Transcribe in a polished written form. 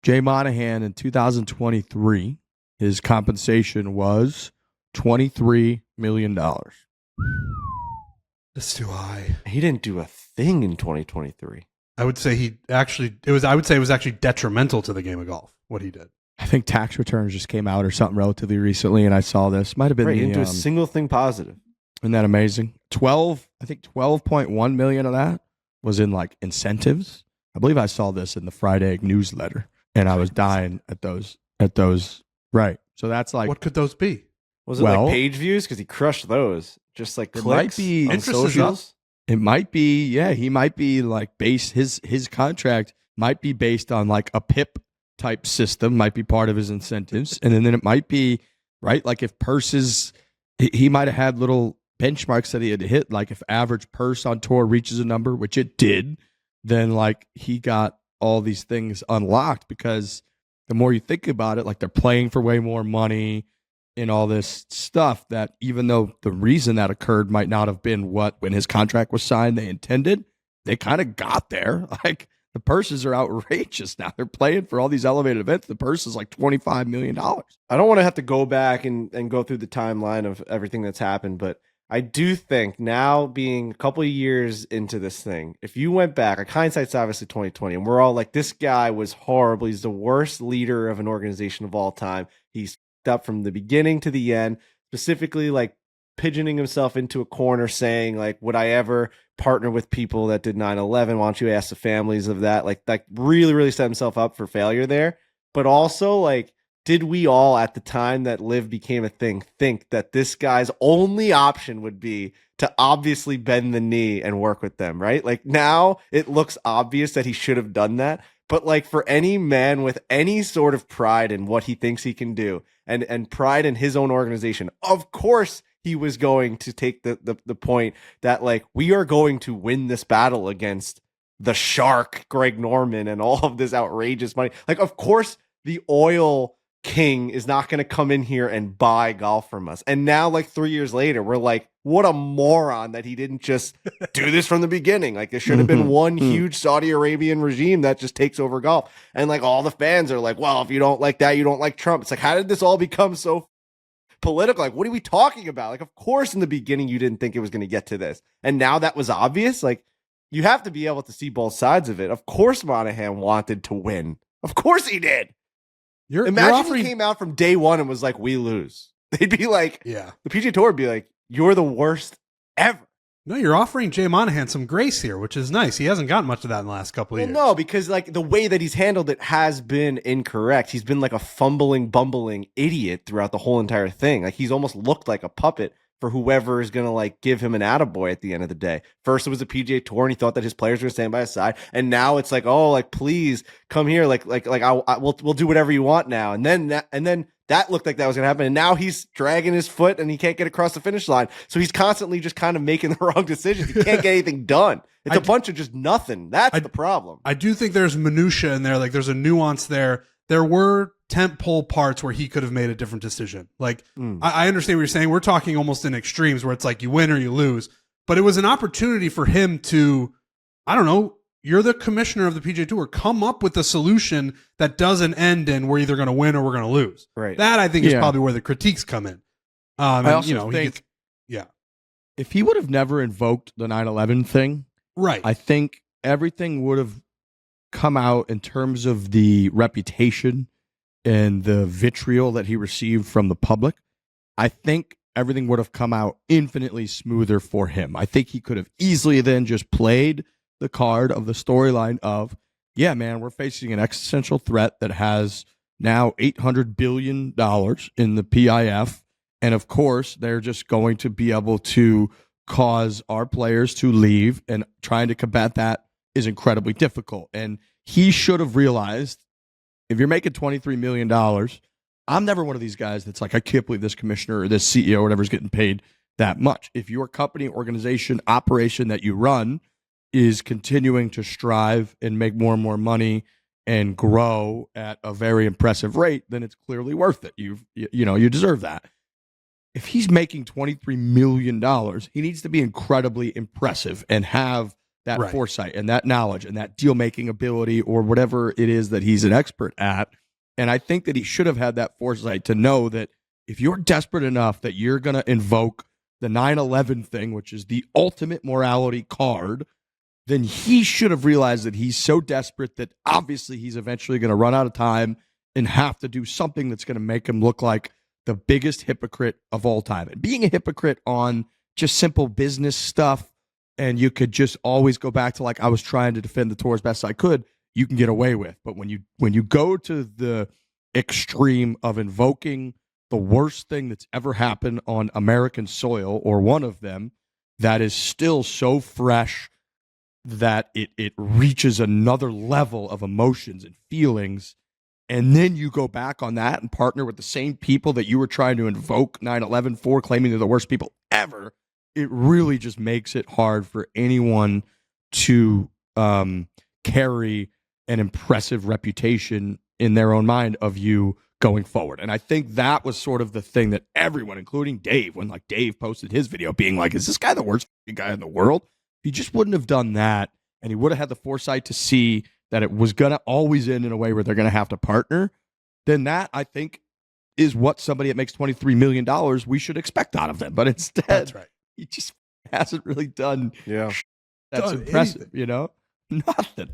Jay Monahan in 2023, his compensation was $23 million. That's too high. He didn't do a thing in 2023. I would say I would say it was actually detrimental to the game of golf, what he did. I think tax returns just came out or something relatively recently, and I saw this. Might have been He didn't do a single thing positive. Isn't that amazing? 12.1 million of that was in like incentives. I believe I saw this in the Friday newsletter, and I was dying at those. Right. So that's like, what could those be? Was it like page views? Because he crushed those. Just like clicks on socials. It might be, yeah. He might be like his contract might be based on like a PIP type system. Might be part of his incentives, and then it might be right. Like if purses, he might have had little benchmarks that he had hit. Like if average purse on tour reaches a number, which it did, then like he got all these things unlocked. Because the more you think about it, like they're playing for way more money and all this stuff, that even though the reason that occurred might not have been what, when his contract was signed, they intended, they kind of got there. Like the purses are outrageous now. They're playing for all these elevated events. The purse is like $25 million. I don't want to have to go back and go through the timeline of everything that's happened, but I do think now, being a couple of years into this thing, if you went back, like hindsight's obviously 2020, and we're all like, this guy was horrible. He's the worst leader of an organization of all time. He's up from the beginning to the end, specifically like pigeoning himself into a corner, saying like, would I ever partner with people that did 9/11? Why don't you ask the families of that? Like really, really set himself up for failure there. But also, like, did we all at the time that Live became a thing think that this guy's only option would be to obviously bend the knee and work with them, right? Like now it looks obvious that he should have done that. But like for any man with any sort of pride in what he thinks he can do and pride in his own organization, of course he was going to take the point that like, we are going to win this battle against the shark, Greg Norman, and all of this outrageous money. Like, of course the oil king is not going to come in here and buy golf from us. And now, like 3 years later, we're like, what a moron that he didn't just do this from the beginning. Like there should have been one huge Saudi Arabian regime that just takes over golf. And like all the fans are like, well, if you don't like that, you don't like Trump. It's like, how did this all become so political? Like, what are we talking about? Like, of course, in the beginning, you didn't think it was going to get to this. And now that was obvious. Like, you have to be able to see both sides of it. Of course, Monahan wanted to win. Of course he did. Imagine he came out from day one and was like, we lose. They'd be like, yeah. The PGA Tour would be like, you're the worst ever. No, you're offering Jay Monahan some grace here, which is nice. He hasn't gotten much of that in the last couple of years. No, because like the way that he's handled it has been incorrect. He's been like a fumbling, bumbling idiot throughout the whole entire thing. Like he's almost looked like a puppet for whoever is going to like give him an attaboy at the end of the day. First it was the PGA Tour and he thought that his players were going to stand by his side. And now it's like, oh, like, please come here. We'll do whatever you want now. And then that looked like that was going to happen. And now he's dragging his foot and he can't get across the finish line. So he's constantly just kind of making the wrong decisions. He can't get anything done. It's a bunch of just nothing. That's the problem. I do think there's minutia in there. Like there's a nuance there. There were tentpole parts where he could have made a different decision. Like I understand what you're saying. We're talking almost in extremes where it's like you win or you lose, but it was an opportunity for him to, I don't know, you're the commissioner of the PGA Tour, come up with a solution that doesn't end in we're either going to win or we're going to lose. Right. That I think is probably where the critiques come in. I also think, if he would have never invoked the 9/11 thing, right, I think everything would have come out in terms of the reputation and the vitriol that he received from the public. I think everything would have come out infinitely smoother for him. I think he could have easily then just played the card of the storyline of, yeah, man, we're facing an existential threat that has now $800 billion in the PIF. And of course, they're just going to be able to cause our players to leave, and trying to combat that is incredibly difficult. And he should have realized, if you're making $23 million, I'm never one of these guys that's like, I can't believe this commissioner or this CEO or whatever is getting paid that much. If your company, organization, operation that you run is continuing to strive and make more and more money and grow at a very impressive rate, then it's clearly worth it. You deserve that. If he's making $23 million, he needs to be incredibly impressive and have that Right. foresight and that knowledge and that deal making ability or whatever it is that he's an expert at. And I think that he should have had that foresight to know that if you're desperate enough that you're going to invoke the 9/11 thing, which is the ultimate morality card, then he should have realized that he's so desperate that obviously he's eventually going to run out of time and have to do something that's going to make him look like the biggest hypocrite of all time. And being a hypocrite on just simple business stuff, and you could just always go back to like, I was trying to defend the tour as best I could, you can get away with. But when you go to the extreme of invoking the worst thing that's ever happened on American soil, or one of them, that is still so fresh that it reaches another level of emotions and feelings, and then you go back on that and partner with the same people that you were trying to invoke 9/11 for, claiming they're the worst people ever, it really just makes it hard for anyone to carry an impressive reputation in their own mind of you going forward. And I think that was sort of the thing that everyone, including Dave, when like Dave posted his video being like, is this guy the worst guy in the world? He just wouldn't have done that, and he would have had the foresight to see that it was going to always end in a way where they're going to have to partner, then that, I think, is what somebody that makes $23 million we should expect out of them. But instead, That's right. he just hasn't really done Yeah. that's Done impressive, anything. you know? Nothing.